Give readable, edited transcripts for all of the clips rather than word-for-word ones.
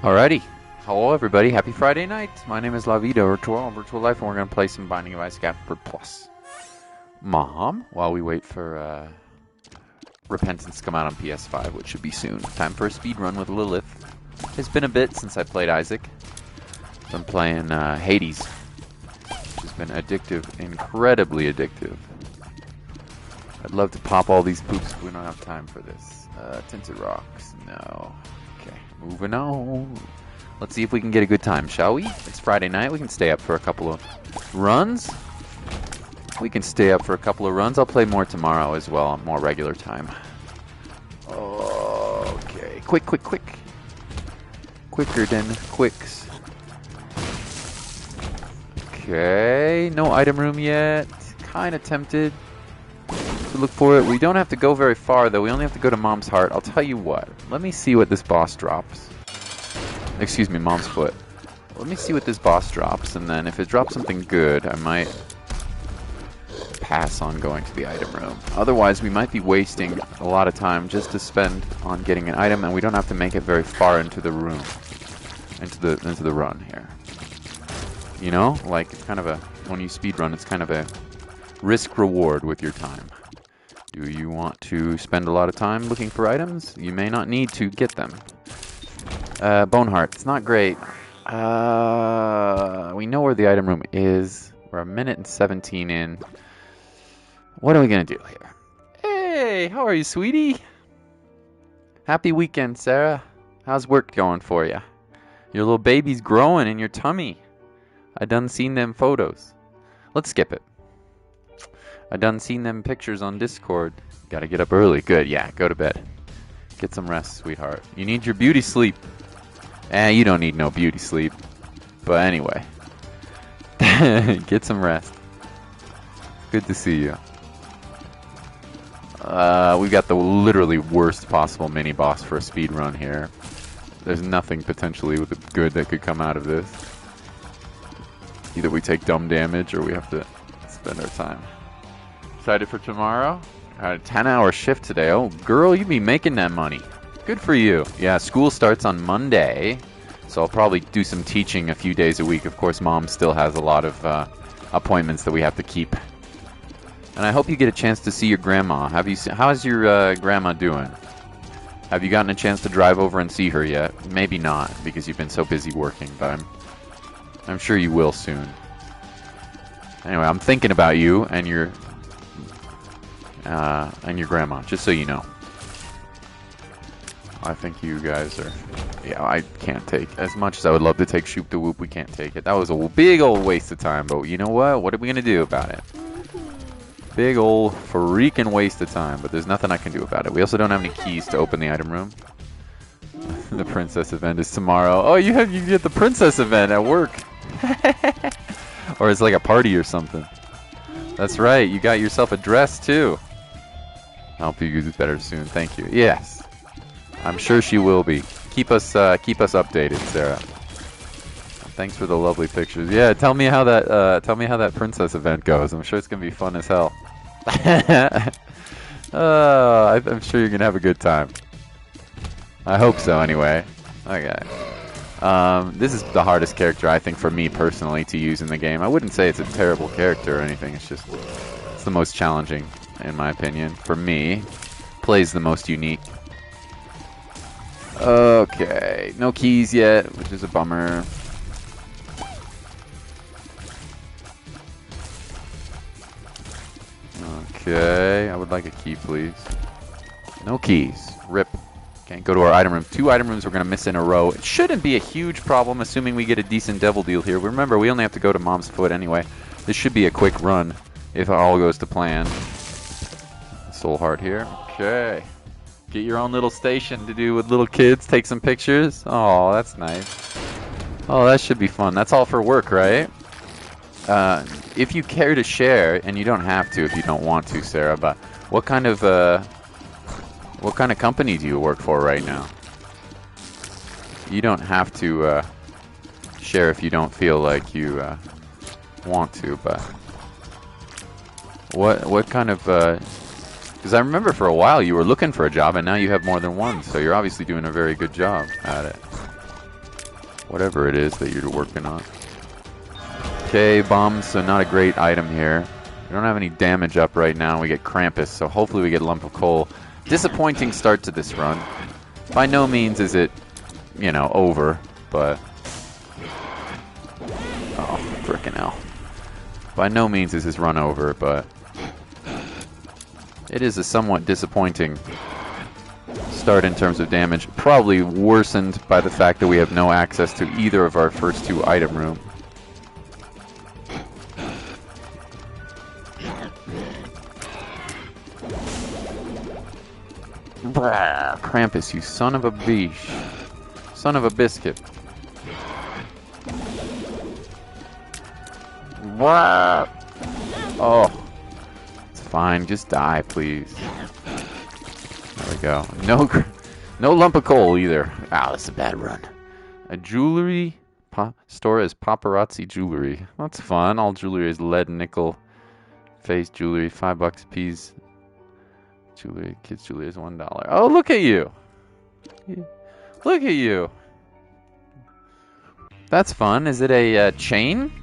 Alrighty. Hello, everybody. Happy Friday night. My name is La Vida Virtual Life, and we're going to play some Binding of Isaac Afterbirth Plus. Mom, while we wait for Repentance to come out on PS5, which should be soon. Time for a speed run with Lilith. It's been a bit since I played Isaac. Been playing Hades, which has been addictive, incredibly addictive. I'd love to pop all these poops, but we don't have time for this. Tinted Rocks, no. Okay, moving on. Let's see if we can get a good time, shall we? It's Friday night. We can stay up for a couple of runs. We can stay up for a couple of runs. I'll play more tomorrow as well, on more regular time. Okay, quick. Quicker than quicks. Okay, no item room yet. Kind of tempted to look for it. We don't have to go very far, though. We only have to go to Mom's Heart. I'll tell you what. Let me see what this boss drops. Excuse me, Mom's Foot. Let me see what this boss drops, and then if it drops something good, I might pass on going to the item room. Otherwise, we might be wasting a lot of time just to spend on getting an item, and we don't have to make it very far into the room, into the run here. You know, like it's kind of a, when you speed run, it's kind of a risk reward with your time. Do you want to spend a lot of time looking for items? You may not need to get them. Boneheart, it's not great. We know where the item room is. We're a minute and 17 in. What are we going to do here? Hey, how are you, sweetie? Happy weekend, Sarah. How's work going for you? Your little baby's growing in your tummy. I done seen them photos. Let's skip it. I done seen them pictures on Discord. Gotta get up early. Good, yeah, go to bed. Get some rest, sweetheart. You need your beauty sleep. You don't need no beauty sleep. But anyway. Get some rest. Good to see you. We got the literally worst possible mini-boss for a speed run here. There's nothing potentially good that could come out of this. Either we take dumb damage or we have to spend our time. Excited for tomorrow? A 10-hour shift today. Oh, girl, you be making that money. Good for you. Yeah, school starts on Monday, so I'll probably do some teaching a few days a week. Of course, Mom still has a lot of appointments that we have to keep. And I hope you get a chance to see your grandma. How's your grandma doing? Have you gotten a chance to drive over and see her yet? Maybe not, because you've been so busy working, but I'm sure you will soon. Anyway, I'm thinking about you and your grandma, just so you know. I think you guys are... Yeah, I can't take... As much as I would love to take Shoop the Whoop, we can't take it. That was a big old waste of time, but you know what? What are we going to do about it? Big old freaking waste of time, but there's nothing I can do about it. We also don't have any keys to open the item room. The princess event is tomorrow. Oh, you get the princess event at work. Or it's like a party or something. That's right, you got yourself a dress too. I hope you do better soon. Thank you. Yes, I'm sure she will be. Keep us updated, Sarah. Thanks for the lovely pictures. Yeah, tell me how that princess event goes. I'm sure it's gonna be fun as hell. I'm sure you're gonna have a good time. I hope so. Anyway, okay. This is the hardest character I think for me personally to use in the game. I wouldn't say it's a terrible character or anything. It's just it's the most challenging in my opinion. For me, plays the most unique. Okay, no keys yet, which is a bummer. Okay, I would like a key, please. No keys. Rip. Can't go to our item room. 2 item rooms we're going to miss in a row. It shouldn't be a huge problem, assuming we get a decent devil deal here. Remember, we only have to go to Mom's Foot anyway. This should be a quick run, if all goes to plan. Soul Heart here. Okay. Get your own little station to do with little kids. Take some pictures. Oh, that's nice. Oh, that should be fun. That's all for work, right? If you care to share, and you don't have to if you don't want to, Sarah, but what kind of company do you work for right now? You don't have to share if you don't feel like you want to, but what kind of... Because I remember for a while you were looking for a job, and now you have more than one, so you're obviously doing a very good job at it. Whatever it is that you're working on. Okay, bombs, so not a great item here. We don't have any damage up right now. We get Krampus, so hopefully we get Lump of Coal. Disappointing start to this run. By no means is it, you know, over, but... Oh, frickin' hell. By no means is this run over, but... It is a somewhat disappointing start in terms of damage. Probably worsened by the fact that we have no access to either of our first two item rooms. Brah, Krampus, you son of a beesh. Son of a biscuit. Brah. Oh. It's fine. Just die, please. There we go. No lump of coal either. Wow, that's a bad run. A jewelry store is paparazzi jewelry. That's fun. All jewelry is lead, nickel, face jewelry, $5 a piece. Jewelry, kids jewelry is $1. Oh, look at you! Look at you! That's fun. Is it a chain?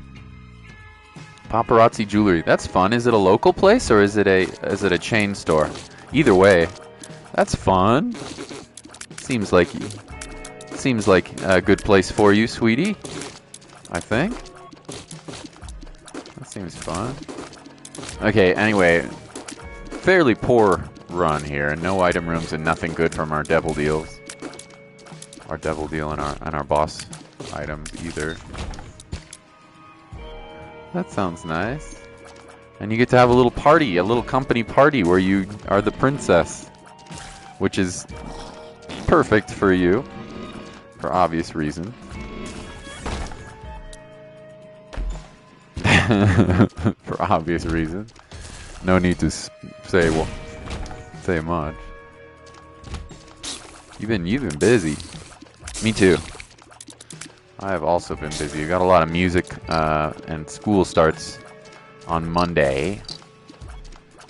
Paparazzi jewelry. That's fun. Is it a local place or is it a chain store? Either way, that's fun. Seems like a good place for you, sweetie. I think. That seems fun. Okay. Anyway, fairly poor run here. No item rooms and nothing good from our devil deals. Our devil deal and our boss items either. That sounds nice. And you get to have a little party, a little company party where you are the princess, which is perfect for you for obvious reasons. For obvious reasons. No need to say much. You've been busy. Me too. I have also been busy. I got a lot of music and school starts on Monday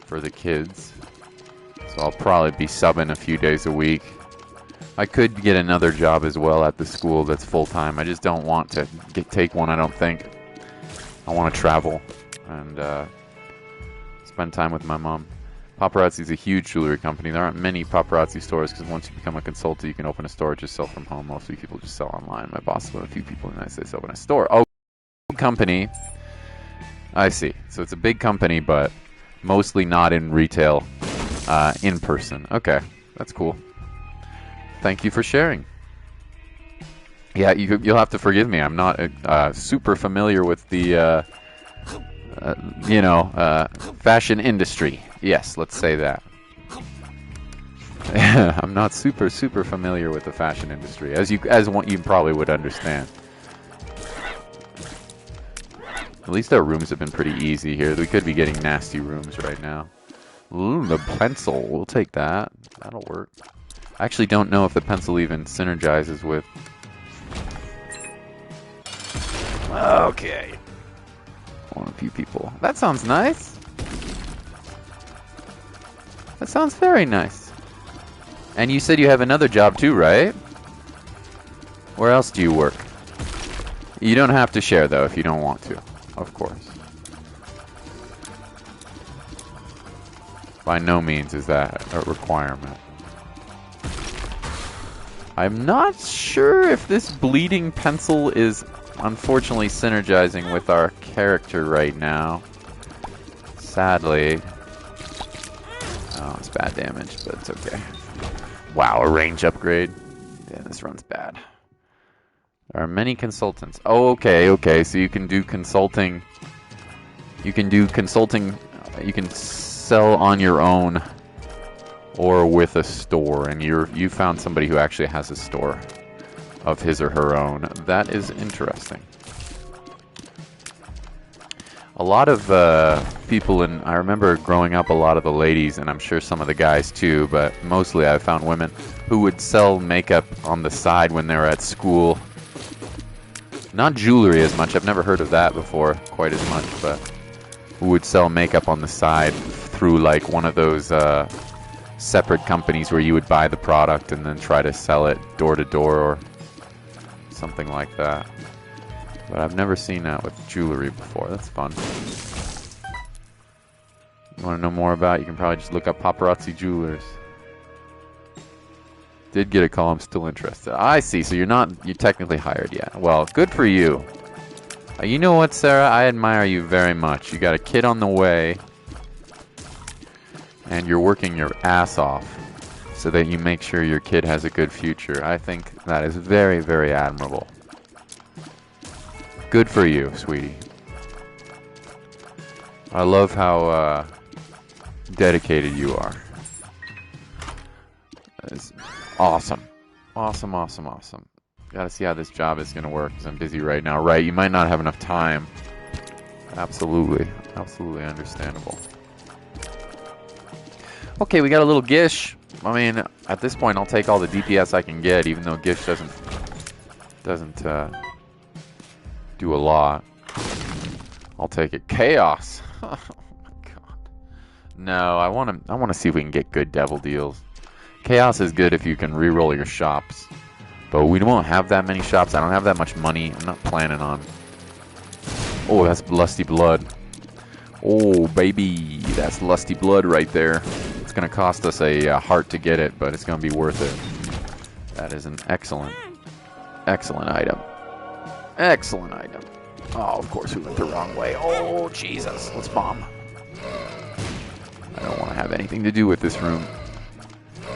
for the kids. So I'll probably be subbing a few days a week. I could get another job as well at the school that's full-time. I just don't want to take one, I don't think. I want to travel and spend time with my mom. Paparazzi is a huge jewelry company. There aren't many paparazzi stores because once you become a consultant, you can open a store, just sell from home. Mostly people just sell online. My boss and a few people in the United States open a store. Oh, big company. I see. So it's a big company, but mostly not in retail, in person. Okay, that's cool. Thank you for sharing. Yeah, you'll have to forgive me. I'm not super familiar with the, fashion industry. Yes, let's say that. I'm not super familiar with the fashion industry, as you probably would understand. At least our rooms have been pretty easy here. We could be getting nasty rooms right now. Ooh, the pencil. We'll take that. That'll work. I actually don't know if the pencil even synergizes with... Okay. On a few people. That sounds nice. That sounds very nice. And you said you have another job too, right? Where else do you work? You don't have to share though if you don't want to. Of course. By no means is that a requirement. I'm not sure if this bleeding pencil is unfortunately synergizing with our character right now. Sadly. Oh, it's bad damage, but it's okay. Wow, a range upgrade. Yeah, this run's bad. There are many consultants. Oh, okay. So you can do consulting. You can sell on your own or with a store, and you found somebody who actually has a store of his or her own. That is interesting. A lot of people, I remember growing up, a lot of the ladies, and I'm sure some of the guys too, but mostly I found women who would sell makeup on the side when they were at school. Not jewelry as much, I've never heard of that before quite as much, but who would sell makeup on the side through like one of those separate companies where you would buy the product and then try to sell it door to door or something like that. But I've never seen that with jewelry before. That's fun. You want to know more about it? You can probably just look up Paparazzi Jewelers. Did get a call. I'm still interested. I see. So you're technically hired yet. Well, good for you. You know what, Sarah? I admire you very much. You got a kid on the way, and you're working your ass off so that you make sure your kid has a good future. I think that is very, very admirable. Good for you, sweetie. I love how dedicated you are. It's awesome. Awesome, awesome, awesome. Gotta see how this job is gonna work because I'm busy right now. Right, you might not have enough time. Absolutely. Absolutely understandable. Okay, we got a little Gish. I mean, at this point, I'll take all the DPS I can get, even though Gish doesn't do a lot. I'll take it. Chaos. Oh my god. No, I want to see if we can get good devil deals. Chaos is good if you can re-roll your shops. But we won't have that many shops. I don't have that much money. I'm not planning on. Oh, that's lusty blood. Oh, baby. That's lusty blood right there. It's going to cost us a heart to get it, but it's going to be worth it. That is an excellent, excellent item. Excellent item. Oh, of course we went the wrong way. Oh, Jesus. Let's bomb. I don't want to have anything to do with this room.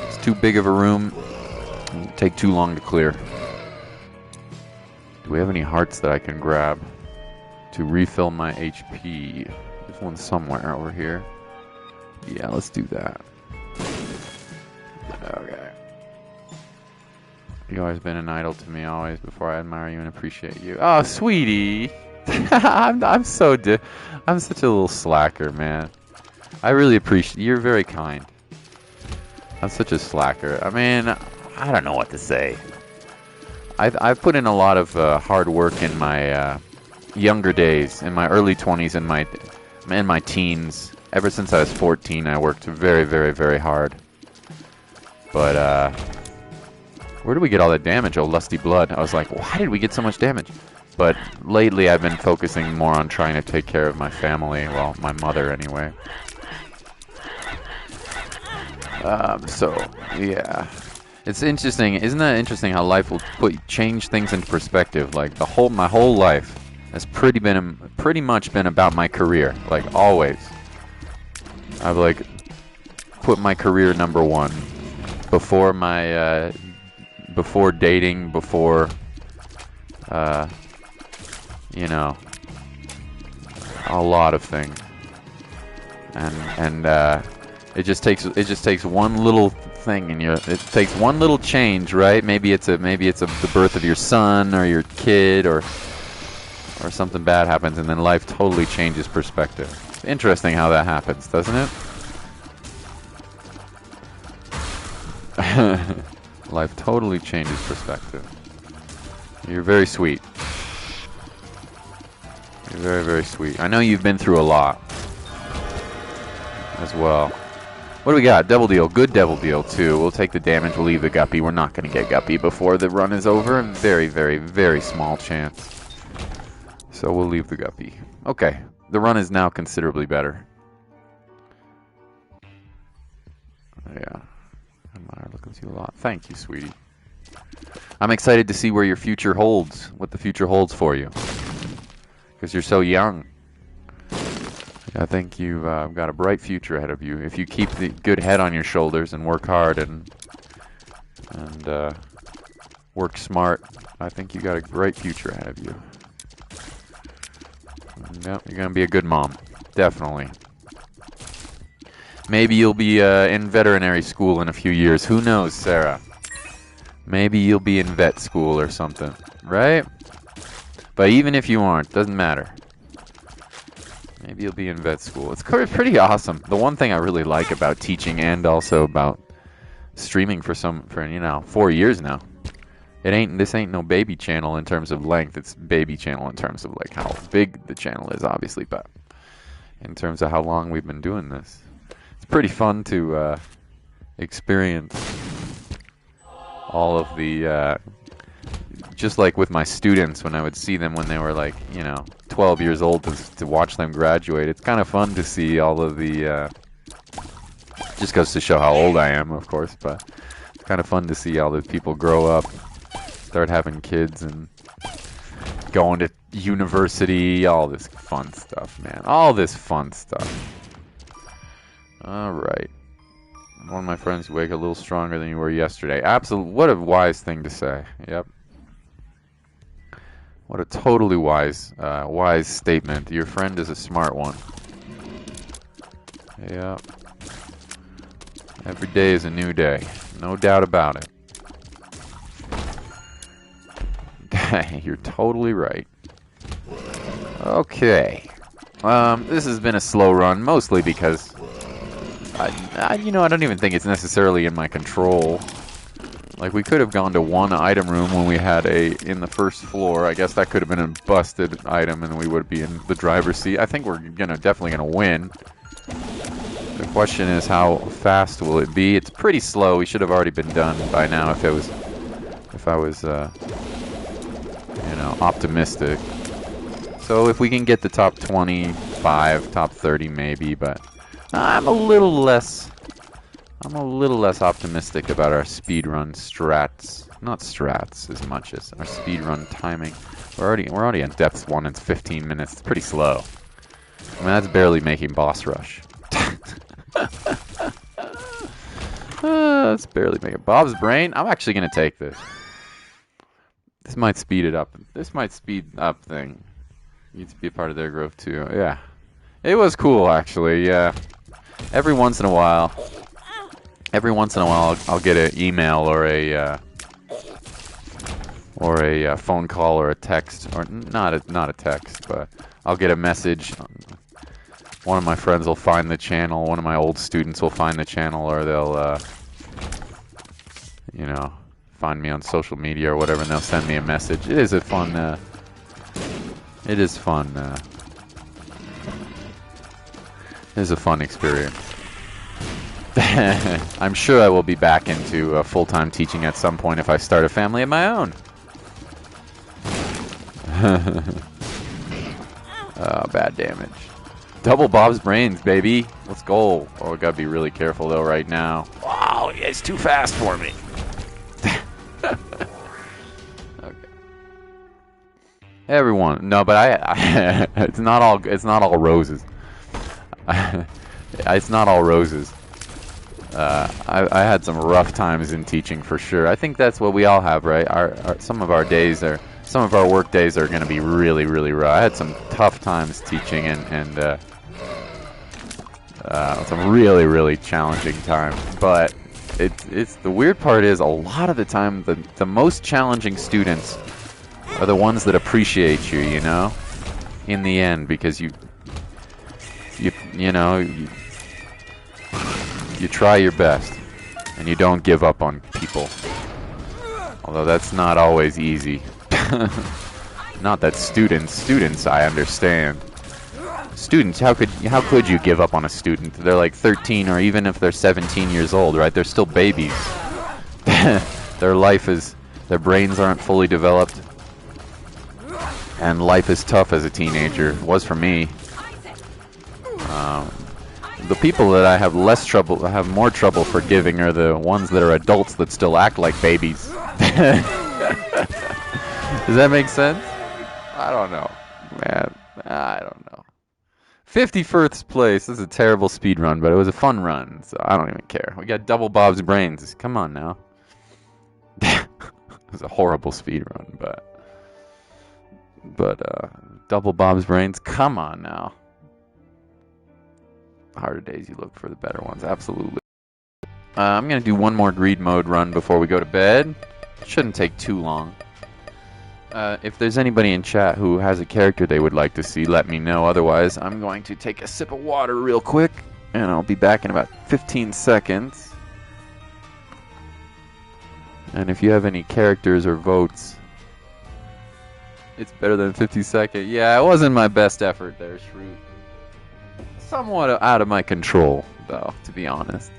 It's too big of a room. It'll take too long to clear. Do we have any hearts that I can grab to refill my HP? There's one somewhere over here. Yeah, let's do that. Okay. You've always been an idol to me, always, before I admire you and appreciate you. Oh, sweetie! I'm such a little slacker, man. I really appreciate. You're very kind. I'm such a slacker. I mean, I don't know what to say. I've put in a lot of hard work in my younger days, in my early 20s, and my teens. Ever since I was 14, I worked very, very, very hard. But where did we get all that damage? Oh, lusty blood. I was like, why did we get so much damage? But lately, I've been focusing more on trying to take care of my family. Well, my mother, anyway. So, yeah. It's interesting. Isn't that interesting how life will change things into perspective? Like, my whole life has pretty much been about my career. Like, always. I've, like, put my career number one. Before my, before dating, before, you know, a lot of things. And it just takes one little thing in it takes one little change, right? Maybe it's the birth of your son or your kid or something bad happens, and then life totally changes perspective. It's interesting how that happens, doesn't it? Life totally changes perspective. You're very sweet. You're very, very sweet. I know you've been through a lot as well. What do we got? Devil deal. Good devil deal, too. We'll take the damage. We'll leave the guppy. We're not going to get guppy before the run is over. Very, very, very small chance. So we'll leave the guppy. Okay. The run is now considerably better. Yeah. I'm looking to you a lot. Thank you, sweetie. I'm excited to see where your future holds. What the future holds for you. Because you're so young. I think you've got a bright future ahead of you. If you keep the good head on your shoulders and work hard and work smart, I think you got a great future ahead of you. Yep, you're going to be a good mom. Definitely. Maybe you'll be in veterinary school in a few years. Who knows, Sarah? Maybe you'll be in vet school or something, right? But even if you aren't, doesn't matter. Maybe you'll be in vet school. It's pretty awesome. The one thing I really like about teaching and also about streaming for 4 years now. This ain't no baby channel in terms of length. It's baby channel in terms of like how big the channel is, obviously, but in terms of how long we've been doing this. It's pretty fun to experience all of the just like with my students, when I would see them when they were like, you know, 12 years old, to watch them graduate, it's kind of fun to see all of the, just goes to show how old I am, of course, but it's kind of fun to see all the people grow up, start having kids, and going to university, all this fun stuff, man. All this fun stuff. Alright. One of my friends, you wake a little stronger than you were yesterday. Absolutely. What a wise thing to say. Yep. What a totally wise statement. Your friend is a smart one. Yep. Every day is a new day. No doubt about it. You're totally right. Okay. This has been a slow run, mostly because you know, I don't even think it's necessarily in my control. Like, we could have gone to one item room when we had in the first floor. I guess that could have been a busted item and we would be in the driver's seat. I think we're definitely gonna win. The question is, how fast will it be? It's pretty slow. We should have already been done by now if I was you know, optimistic. So if we can get the top 25, top 30 maybe, but I'm a little less optimistic about our speedrun strats. Not strats as much as our speedrun timing. We're already on depth 1. It's 15 minutes. It's pretty slow. I mean, that's barely making boss rush. That's barely making Bob's brain. I'm actually gonna take this. This might speed it up. This might speed up thing. Needs to be a part of their growth too. Yeah, it was cool actually. Yeah, every once in a while, I'll get an email or a phone call or a text, or not a text, but I'll get a message. One of my friends will find the channel. One of my old students will find the channel, or they'll you know, find me on social media or whatever, and they'll send me a message. It is a fun. It is fun. It is a fun experience. I'm sure I will be back into full-time teaching at some point if I start a family of my own. Bad damage. Double Bob's brains, baby. Let's go. Oh, I gotta be really careful though right now. Wow, it's too fast for me. Okay. Everyone, no, but I it's not all roses. It's not all roses. I had some rough times in teaching for sure. I think that's what we all have, right? Some of our work days are going to be really, really rough. I had some tough times teaching and some really, really challenging times. But it's the weird part is, a lot of the time the most challenging students are the ones that appreciate you, you know, in the end, because you know, you try your best and you don't give up on people. Although that's not always easy. Not that students I understand. Students, how could you give up on a student? They're like 13, or even if they're 17 years old, right? They're still babies. Their brains aren't fully developed. And life is tough as a teenager. It was for me. The people that I have more trouble forgiving are the ones that are adults that still act like babies. Does that make sense? I don't know, man. I don't know. 51st place. This is a terrible speed run, but it was a fun run, so I don't even care. We got double Bob's brains. Come on now. It was a horrible speed run, but double Bob's brains. Come on now. Harder days you look for the better ones. Absolutely. I'm gonna do one more greed mode run before we go to bed. Shouldn't take too long. If there's anybody in chat who has a character they would like to see, let me know. Otherwise, I'm going to take a sip of water real quick, and I'll be back in about 15 seconds. And if you have any characters or votes, it's better than 50 seconds. Yeah, it wasn't my best effort there, Shrew. Somewhat out of my control, though, to be honest.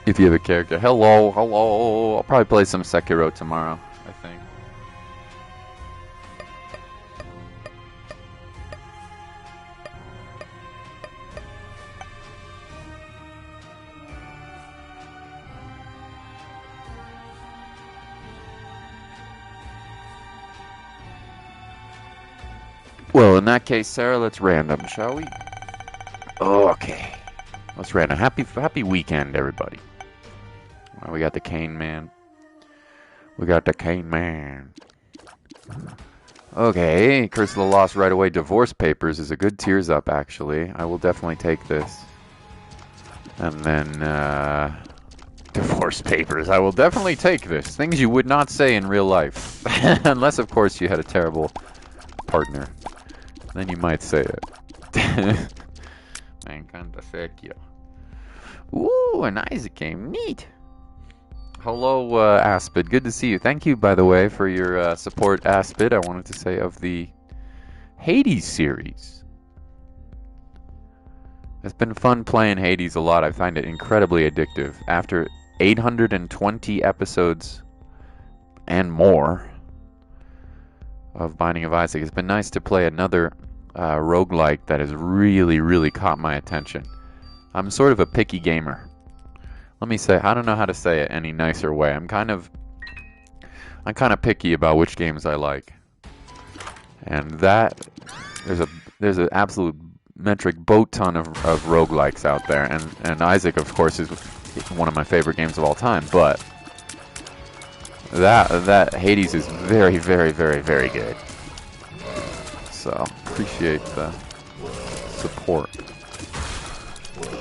If you have a character. Hello, hello. I'll probably play some Sekiro tomorrow, I think. Well, in that case, Sarah, let's random, shall we? Okay. Let's random. Happy weekend, everybody. We got the Cane Man. We got the Cane Man. Okay, Curse of the Lost right away. Divorce Papers is a good tears up, actually. I will definitely take this. And then, Divorce Papers. I will definitely take this. Things you would not say in real life. Unless, of course, you had a terrible partner. Then you might say it. Me encanta Sekiro. Ooh, an Isaac game. Neat. Hello, Aspid. Good to see you. Thank you, by the way, for your support, Aspid. I wanted to say of the Hades series. It's been fun playing Hades a lot. I find it incredibly addictive. After 820 episodes and more of Binding of Isaac, it's been nice to play another roguelike that has really, really caught my attention. I'm sort of a picky gamer. Let me say, I don't know how to say it any nicer way. I'm kind of picky about which games I like. And that there's an absolute metric boat ton of roguelikes out there, and Isaac, of course, is one of my favorite games of all time, but that Hades is very, very, very, very good. So appreciate the support.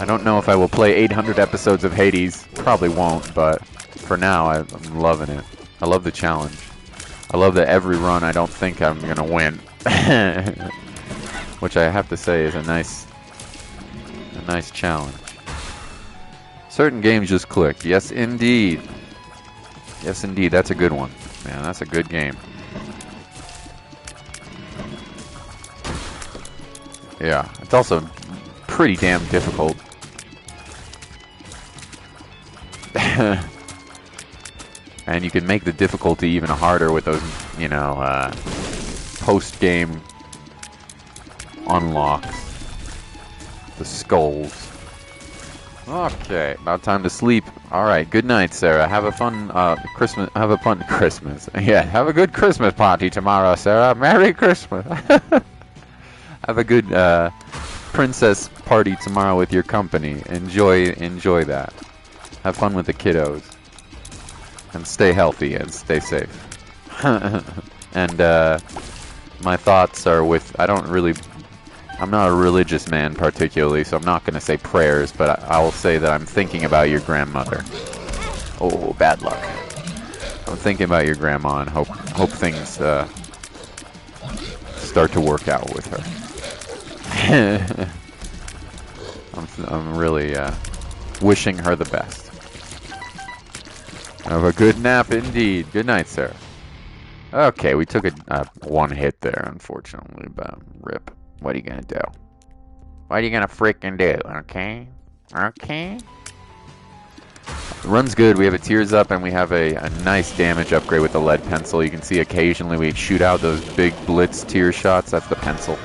I don't know if I will play 800 episodes of Hades. Probably won't, but for now, I'm loving it. I love the challenge. I love that every run I don't think I'm gonna win, which I have to say is a nice challenge. Certain games just click. Yes, indeed. Yes, indeed. That's a good one, man. That's a good game. Yeah, it's also pretty damn difficult. And you can make the difficulty even harder with those, you know, post-game unlocks. The skulls. Okay, about time to sleep. All right, good night, Sarah. Have a fun Christmas. Have a fun Christmas. Yeah, have a good Christmas party tomorrow, Sarah. Merry Christmas. Have a good princess party tomorrow with your company. Enjoy that. Have fun with the kiddos. And stay healthy and stay safe. And my thoughts are with, I'm not a religious man particularly, so I'm not going to say prayers, but I will say that I'm thinking about your grandmother. Oh, bad luck. I'm thinking about your grandma and hope things start to work out with her. I'm really wishing her the best. Have a good nap indeed. Good night, Sarah. Okay, we took a one hit there, unfortunately, but rip. What are you gonna do? What are you gonna freaking do? Okay? Okay? Run's good. We have a tears up and we have a nice damage upgrade with the lead pencil. You can see occasionally we shoot out those big blitz tear shots. That's the pencil.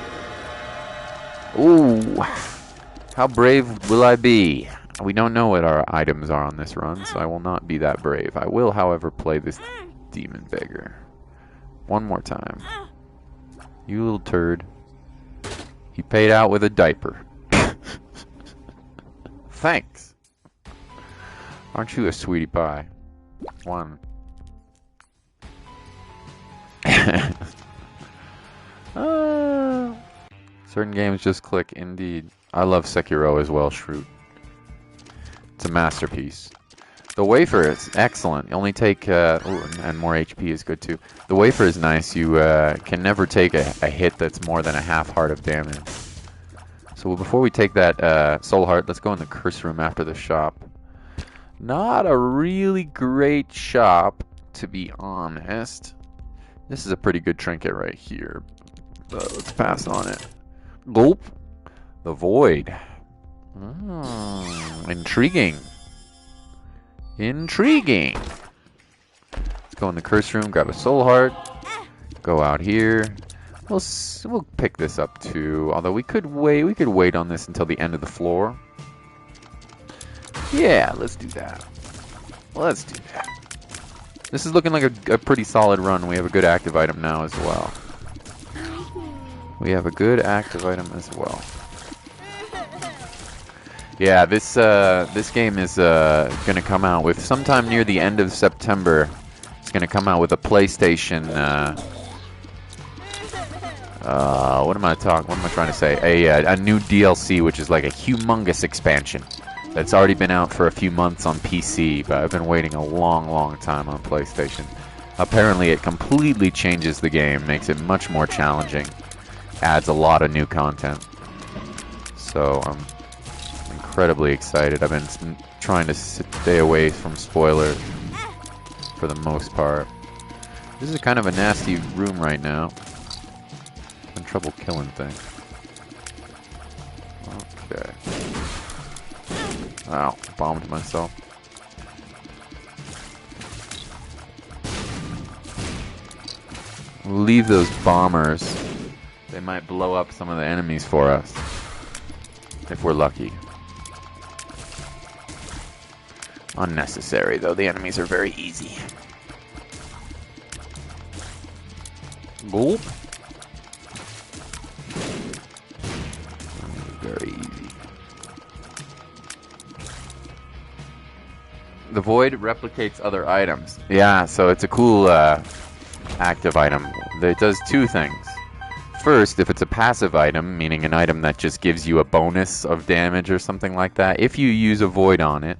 Ooh. How brave will I be? We don't know what our items are on this run, so I will not be that brave. I will, however, play this demon beggar. One more time. You little turd. He paid out with a diaper. Thanks. Aren't you a sweetie pie? One. Certain games just click, indeed. I love Sekiro as well, Shroot. It's a masterpiece. The wafer is excellent. You only take, and more HP is good too. The wafer is nice. You can never take a hit that's more than a half heart of damage. So before we take that soul heart, let's go in the curse room after the shop. Not a really great shop, to be honest. This is a pretty good trinket right here. Let's pass on it. Gulp. The void. Intriguing. Intriguing. Let's go in the curse room, grab a soul heart, go out here. We'll pick this up too. Although we could wait on this until the end of the floor. Yeah, let's do that. Let's do that. This is looking like a pretty solid run. We have a good active item now as well. We have a good active item as well. Yeah, this game is going to come out with sometime near the end of September. It's going to come out with a PlayStation. What am I trying to say? A new DLC, which is like a humongous expansion. That's already been out for a few months on PC, but I've been waiting a long, long time on PlayStation. Apparently, it completely changes the game, makes it much more challenging, adds a lot of new content. So I'm incredibly excited. I've been trying to stay away from spoilers for the most part. This is kind of a nasty room right now. I'm having trouble killing things. Okay. Ow, bombed myself. Leave those bombers. They might blow up some of the enemies for us. If we're lucky. Unnecessary, though. The enemies are very easy. Boop. Very easy. The void replicates other items. Yeah, so it's a cool active item. It does two things. First, if it's a passive item, meaning an item that just gives you a bonus of damage or something like that, if you use a void on it,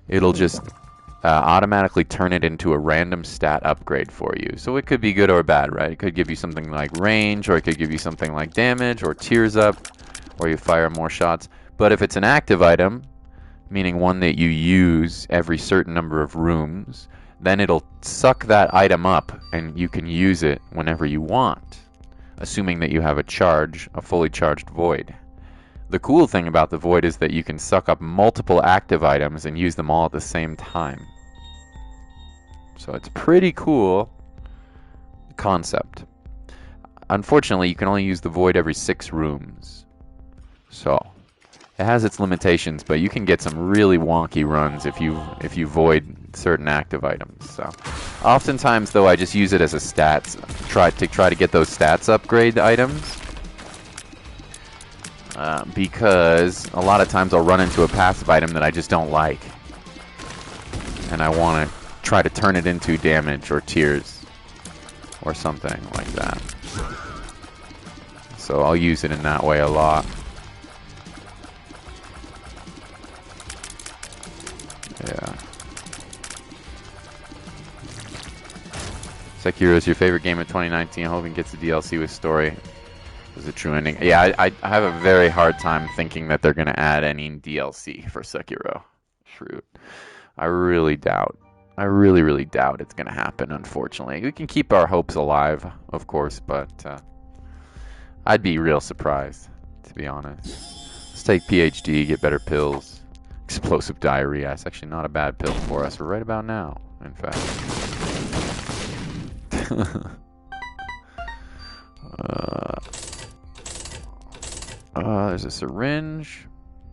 it'll just automatically turn it into a random stat upgrade for you. So it could be good or bad, right? It could give you something like range, or it could give you something like damage, or tears up, or you fire more shots. But if it's an active item, meaning one that you use every certain number of rooms, then it'll suck that item up and you can use it whenever you want, assuming that you have a fully charged void. The cool thing about the void is that you can suck up multiple active items and use them all at the same time. So it's pretty cool concept. Unfortunately, you can only use the void every 6 rooms. So it has its limitations, but you can get some really wonky runs if you void certain active items. So, oftentimes though, I just use it as a stats try to get those stats upgrade items, because a lot of times I'll run into a passive item that I just don't like, and I want to try to turn it into damage or tears or something like that. So I'll use it in that way a lot. Yeah. Sekiro is your favorite game of 2019. I hope it gets a DLC with story. Is a true ending. Yeah, I have a very hard time thinking that they're going to add any DLC for Sekiro. Shrewd. I really doubt. I really, really doubt it's going to happen, unfortunately. We can keep our hopes alive, of course, but I'd be real surprised, to be honest. Let's take PhD, get better pills. Explosive diarrhea. It's actually not a bad pill for us right about now, in fact. There's a syringe.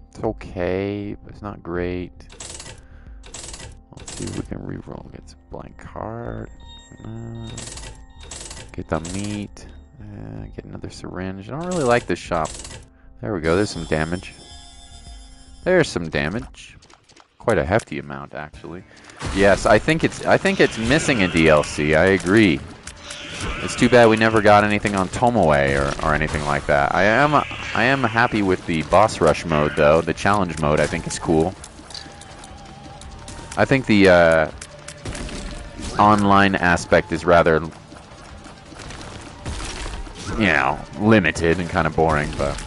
It's okay, but it's not great. Let's see if we can reroll. Get a blank card. Get the meat. Get another syringe. I don't really like this shop. There we go. There's some damage. There's some damage. Quite a hefty amount, actually. Yes, I think it's missing a DLC. I agree. It's too bad we never got anything on Tomoe or anything like that. I am happy with the boss rush mode though. The challenge mode I think is cool. I think the online aspect is rather, limited and kind of boring, but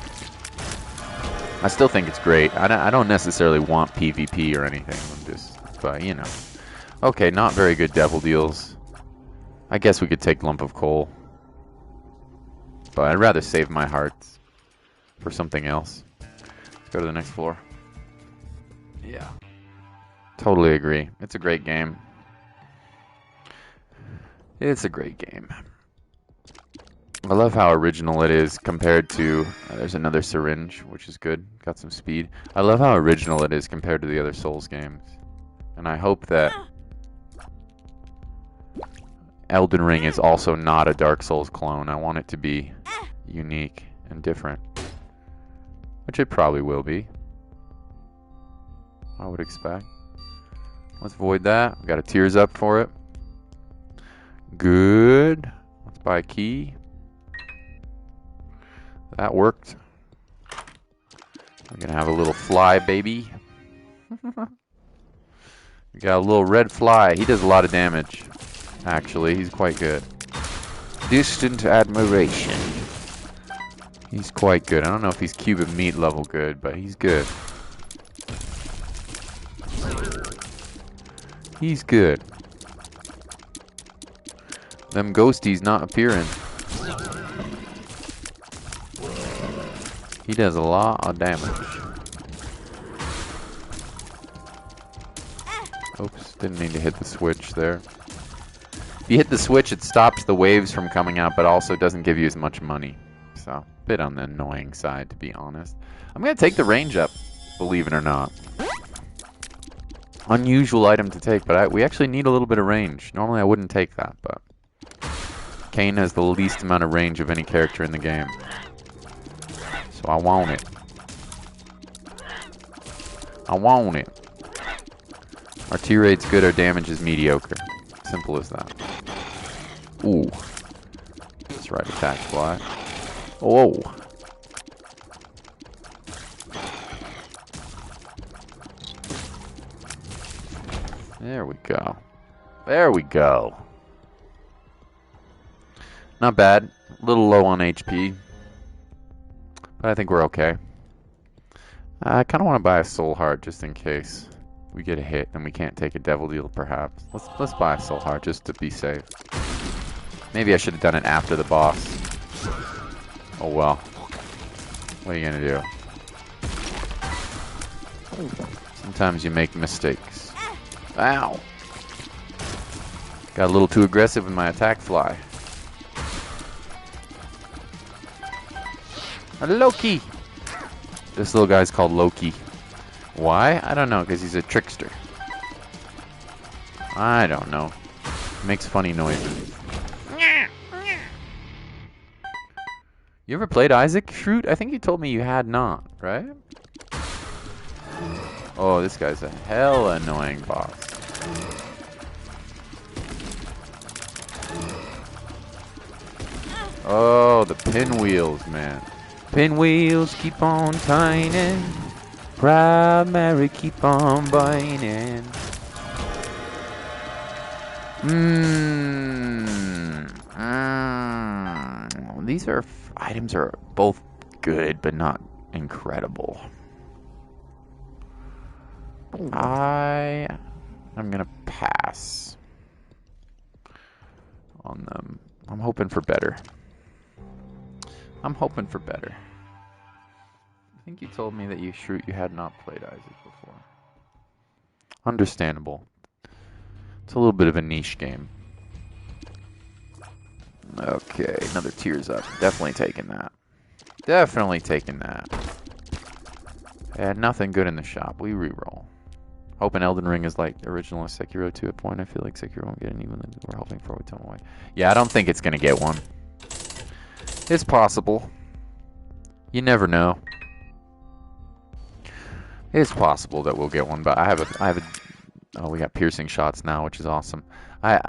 I still think it's great. I don't necessarily want PvP or anything. But okay, not very good devil deals. I guess we could take Lump of Coal. But I'd rather save my hearts for something else. Let's go to the next floor. Yeah. Totally agree. It's a great game. It's a great game. I love how original it is compared to... there's another syringe, which is good. Got some speed. I love how original it is compared to the other Souls games. And I hope that Elden Ring is also not a Dark Souls clone. I want it to be unique and different. Which it probably will be. I would expect. Let's void that. We got a Tears Up for it. Good. Let's buy a key. That worked. We're gonna have a little fly, baby. We got a little red fly. He does a lot of damage. Actually, he's quite good. Distant admiration. He's quite good. I don't know if he's cube of meat level good, but he's good. He's good. Them ghosties not appearing. He does a lot of damage. Oops, didn't mean to hit the switch there. If you hit the switch, it stops the waves from coming out, but also doesn't give you as much money. So, a bit on the annoying side, to be honest. I'm going to take the range up, believe it or not. Unusual item to take, but we actually need a little bit of range. Normally I wouldn't take that, but Cain has the least amount of range of any character in the game. So I want it. I want it. Our T rate's good, our damage is mediocre. Simple as that. Ooh. That's right, attack fly. Oh. There we go. There we go. Not bad. A little low on HP. But I think we're okay. I kind of want to buy a soul heart just in case we get a hit and we can't take a devil deal perhaps. Let's buy a soul heart just to be safe. Maybe I should have done it after the boss. Oh well. What are you gonna do? Sometimes you make mistakes. Ow! Got a little too aggressive with my attack fly. Loki! This little guy's called Loki. Why? I don't know, because he's a trickster. I don't know. He makes funny noises. You ever played Isaac Shroot? I think you told me you had not, right? Oh, this guy's a hell annoying boss. Oh, the pinwheels, man. Pinwheels keep on tining. Proud Mary keep on binding. These items are both good, but not incredible. I'm gonna pass on them. I'm hoping for better. I'm hoping for better. I think you told me that you had not played Isaac before. Understandable. It's a little bit of a niche game. Okay, another Tears Up. Definitely taking that. Definitely taking that. Yeah, nothing good in the shop. We reroll. Hoping Elden Ring is like the original Sekiro to a point. I feel like Sekiro won't get an even. We're hoping for it. Don't wait. Yeah, I don't think it's gonna get one. It's possible. You never know. It's possible that we'll get one, but I have a. Oh, we got piercing shots now, which is awesome. I'm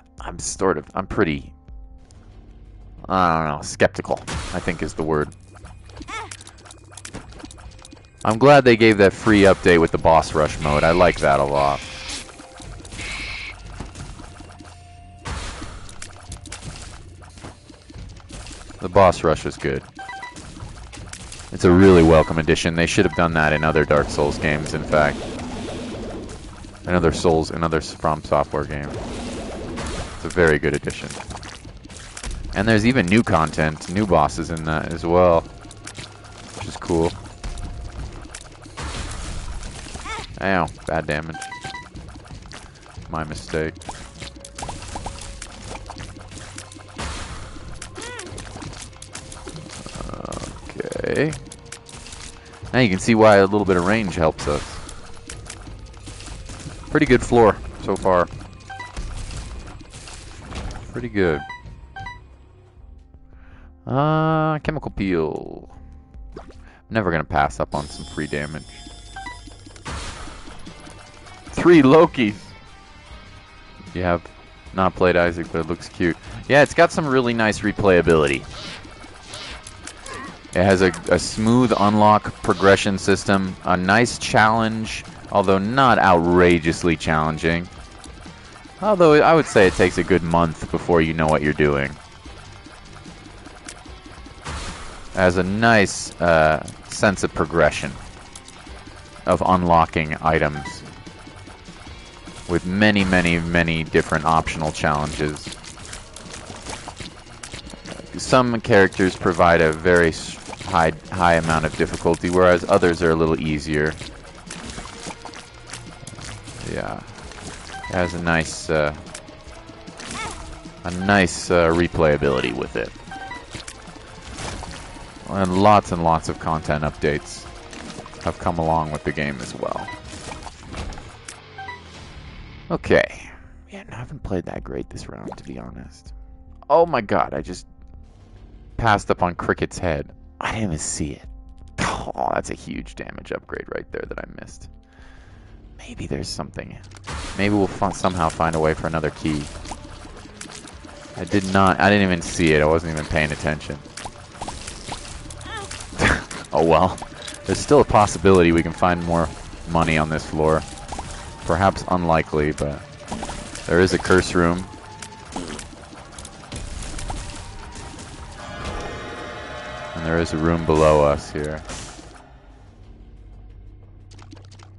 pretty. I don't know, skeptical, I think is the word. I'm glad they gave that free update with the boss rush mode. I like that a lot. The boss rush was good. It's a really welcome addition. They should have done that in other Dark Souls games, in fact. Another From Software game. It's a very good addition. And there's even new content, new bosses in that as well, which is cool. Ow, bad damage. my mistake. Okay. Now you can see why a little bit of range helps us. Pretty good floor so far. Pretty good. Chemical peel. Never gonna pass up on some free damage. 3 Lokis! You have not played Isaac, but it looks cute. Yeah, it's got some really nice replayability. It has a smooth unlock progression system, a nice challenge, although not outrageously challenging. Although I would say it takes a good month before you know what you're doing. It has a nice sense of progression, of unlocking items, with many, many, many different optional challenges. Some characters provide a very high amount of difficulty, whereas others are a little easier. Yeah, it has a nice replayability with it, and lots of content updates have come along with the game as well. Okay, yeah, I haven't played that great this round, to be honest. Oh my god, I just passed up on Cricket's head. I didn't even see it. Oh, that's a huge damage upgrade right there that I missed. Maybe there's something. Maybe we'll somehow find a way for another key. I didn't even see it. I wasn't even paying attention. Oh well. There's still a possibility we can find more money on this floor. Perhaps unlikely, but there is a curse room. And there is a room below us here.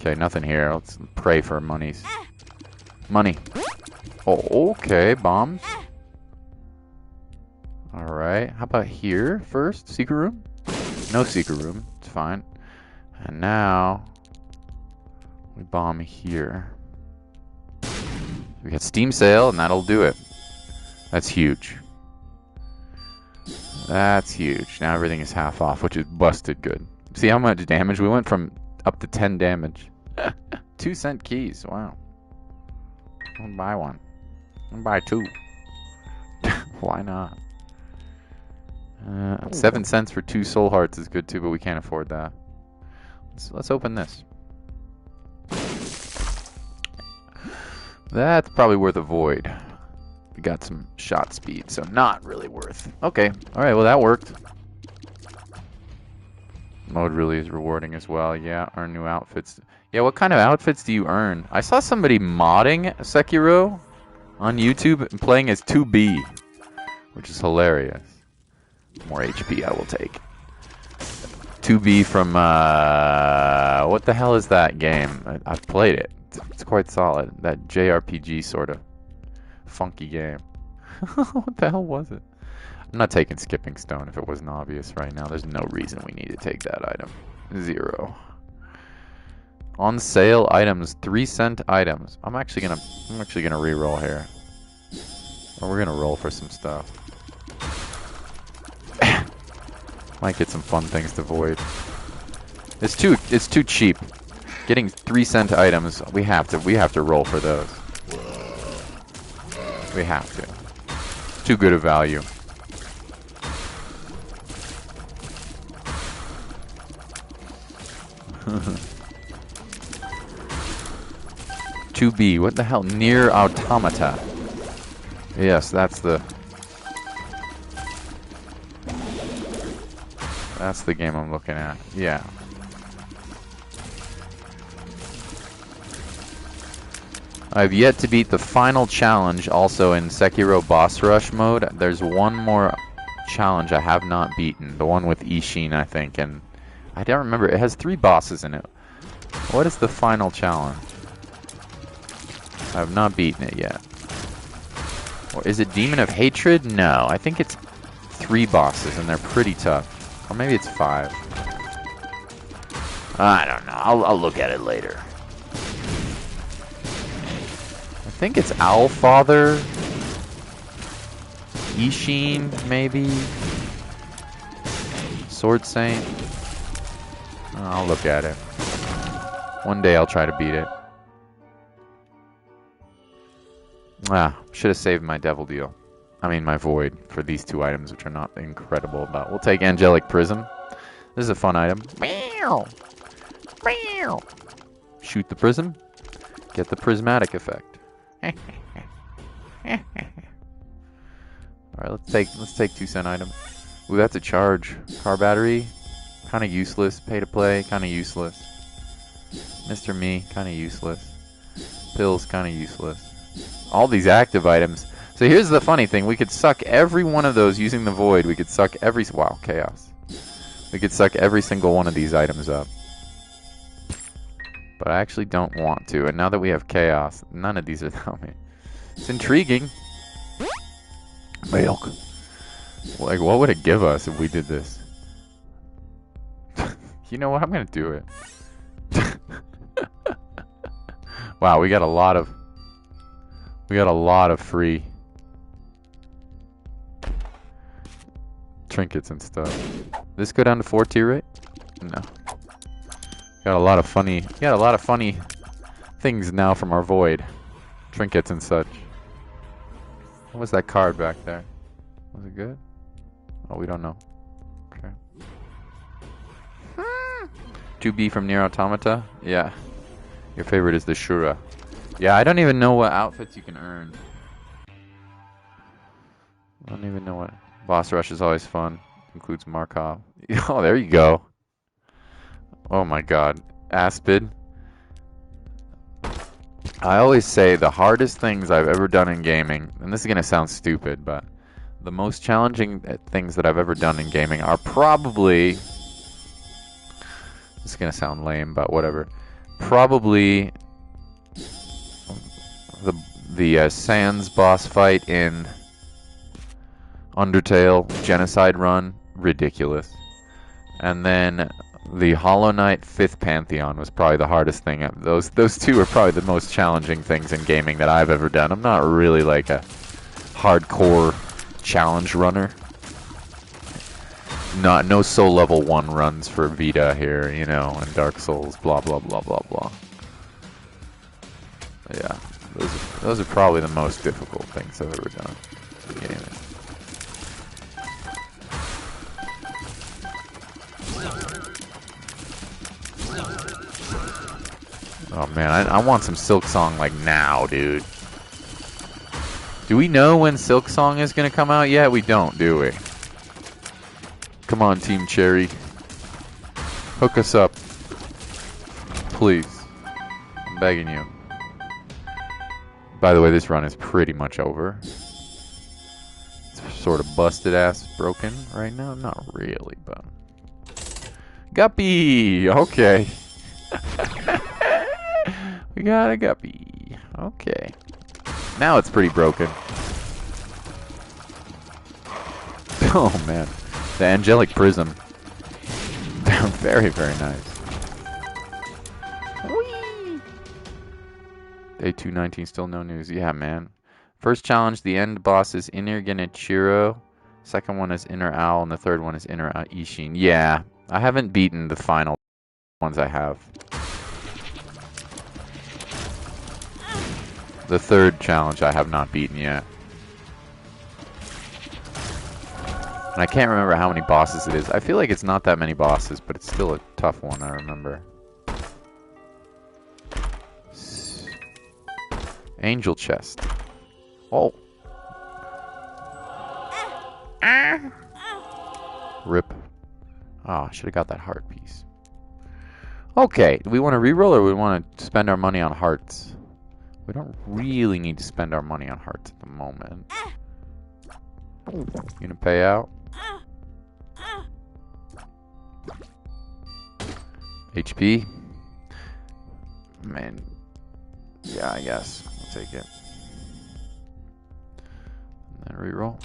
Okay, nothing here. Let's pray for monies. Money. Oh, okay, bombs. Alright, how about here first? Secret room? No secret room. It's fine. And now we bomb here. We got Steam Sale, and that'll do it. That's huge. That's huge. Now everything is half off, which is busted good. See how much damage? We went from up to 10 damage. 2-cent keys. Wow. I'll buy one. I'll buy 2. Why not? 7 cents for 2 soul hearts is good too, but we can't afford that. Let's open this. That's probably worth a void. We got some shot speed, so not really worth. Okay, alright, well that worked. Mode really is rewarding as well. Yeah, earn new outfits. Yeah, what kind of outfits do you earn? I saw somebody modding Sekiro on YouTube and playing as 2B, which is hilarious. More HP I will take. 2B from, what the hell is that game? I've played it. It's quite solid. That JRPG sort of funky game. What the hell was it? I'm not taking Skipping Stone if it wasn't obvious right now. There's no reason we need to take that item. 0. On sale items, 3-cent items. I'm actually gonna re-roll here. Or we're gonna roll for some stuff. Might get some fun things to void. It's too cheap. Getting 3-cent items, we have to roll for those. We have to. Too good a value. "2B, what the hell? Near Automata." Yes, that's the game I'm looking at. Yeah. I've yet to beat the final challenge, also in Sekiro boss rush mode. There's one more challenge I have not beaten. The one with Ishin, I think, and I don't remember. It has 3 bosses in it. What is the final challenge? I have not beaten it yet. Or is it Demon of Hatred? No, I think it's 3 bosses, and they're pretty tough. Or maybe it's 5. I don't know. I'll look at it later. I think it's Owlfather. Ishin, maybe. Sword Saint. I'll look at it. One day I'll try to beat it. Should have saved my Devil Deal. I mean my Void for these two items, which are not incredible, but we'll take Angelic Prism. This is a fun item. Shoot the prism. Get the prismatic effect. Alright, let's take 2-cent item. Ooh, that's a charge. Car battery. Kinda useless. Pay to play, kinda useless. Mr. Me, kinda useless. Pills, kinda useless. All these active items. So here's the funny thing. We could suck every one of those using the Void. We could suck every... Wow, chaos. We could suck every single one of these items up. But I actually don't want to. And now that we have chaos, none of these are coming. It's intriguing. Milk. Like, what would it give us if we did this? You know what? I'm gonna do it. Wow, we got a lot of free trinkets and stuff. This go down to 4 tier rate? No. Got a lot of funny things now from our Void. Trinkets and such. What was that card back there? Was it good? Oh, we don't know. Okay. 2B from Nier Automata? Yeah. Your favorite is the Shura. Yeah, I don't even know what outfits you can earn. I don't even know what... Boss Rush is always fun. Includes Markov. Oh, there you go. Oh my god. Aspid. I always say the hardest things I've ever done in gaming, and this is going to sound stupid, but the most challenging things that I've ever done in gaming are probably... This is going to sound lame, but whatever. Probably the Sans boss fight in Undertale Genocide Run, ridiculous. And then the Hollow Knight 5th Pantheon was probably the hardest thing. Those two are probably the most challenging things in gaming that I've ever done. I'm not really like a hardcore challenge runner. No soul level 1 runs for Vita here, you know, and Dark Souls, blah blah blah blah blah. But yeah, those are probably the most difficult things I've ever done in gaming. Oh man, I want some Silk Song like now, dude. Do we know when Silk Song is gonna come out yet? We don't, do we? Come on, Team Cherry. Hook us up. Please. I'm begging you. By the way, this run is pretty much over. It's sort of busted ass broken right now. Not really, but... Guppy! Okay. We got a Guppy. Okay. Now it's pretty broken. Oh, man. The Angelic Prism. Very, very nice. Whee! Day 219, still no news. Yeah, man. First challenge, the end boss is Inner Genichiro. Second one is Inner Owl, and the third one is Inner Ishin. Yeah, I haven't beaten the final ones I have. The third challenge I have not beaten yet. And I can't remember how many bosses it is. I feel like it's not that many bosses, but it's still a tough one, I remember. Angel chest. Oh. Rip. Oh, I should have got that heart piece. Okay, do we want to reroll or we want to spend our money on hearts? We don't really need to spend our money on hearts at the moment. You gonna pay out? HP? Man. Yeah, I guess. I'll take it. And then reroll.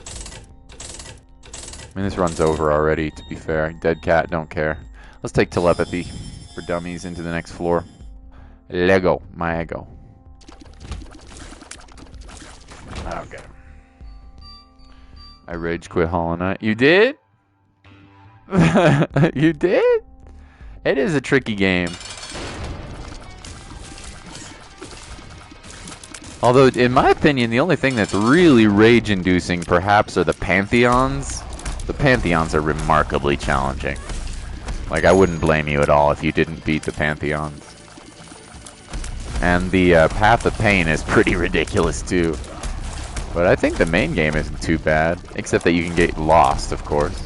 I mean, this run's over already, to be fair. Dead cat, don't care. Let's take telepathy for dummies into the next floor. Lego, my ego. Okay. I rage quit Hollow Knight. You did? You did? It is a tricky game. Although, in my opinion, the only thing that's really rage-inducing, perhaps, are the Pantheons. The Pantheons are remarkably challenging. Like, I wouldn't blame you at all if you didn't beat the Pantheons. And the Path of Pain is pretty ridiculous, too. But I think the main game isn't too bad, except that you can get lost, of course.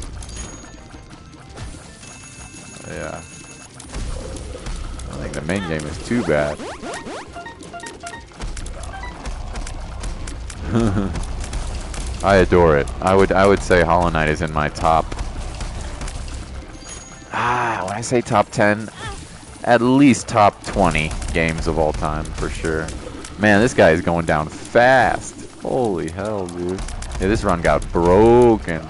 Yeah. I think the main game is too bad. I adore it. I would say Hollow Knight is in my top. When I say top 10, at least top 20 games of all time for sure. Man, this guy is going down fast. Holy hell, dude. Yeah, this run got broken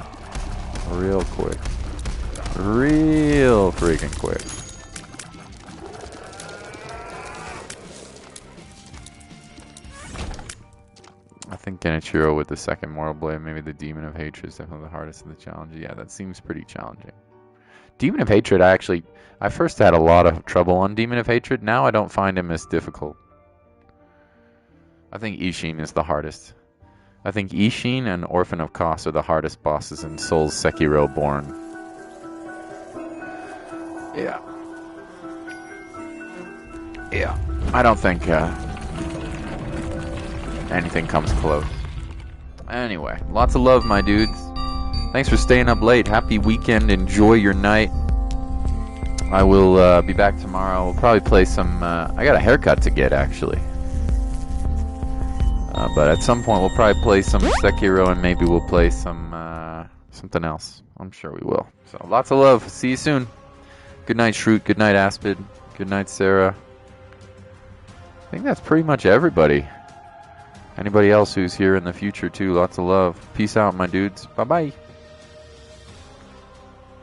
real quick. Real freaking quick. I think Genichiro with the second Mortal Blade, maybe the Demon of Hatred is definitely the hardest of the challenges. Yeah, that seems pretty challenging. Demon of Hatred, I first had a lot of trouble on Demon of Hatred. Now I don't find him as difficult. I think Ishin is the hardest. I think Ishin and Orphan of Kos are the hardest bosses in Soul's Sekiro Born. Yeah. Yeah. I don't think anything comes close. Anyway, lots of love, my dudes. Thanks for staying up late. Happy weekend. Enjoy your night. I will be back tomorrow. We'll probably play some... I got a haircut to get, actually. But at some point, we'll probably play some Sekiro, and maybe we'll play some something else. I'm sure we will. So, lots of love. See you soon. Good night, Shroot. Good night, Aspid. Good night, Sarah. I think that's pretty much everybody. Anybody else who's here in the future, too. Lots of love. Peace out, my dudes. Bye-bye.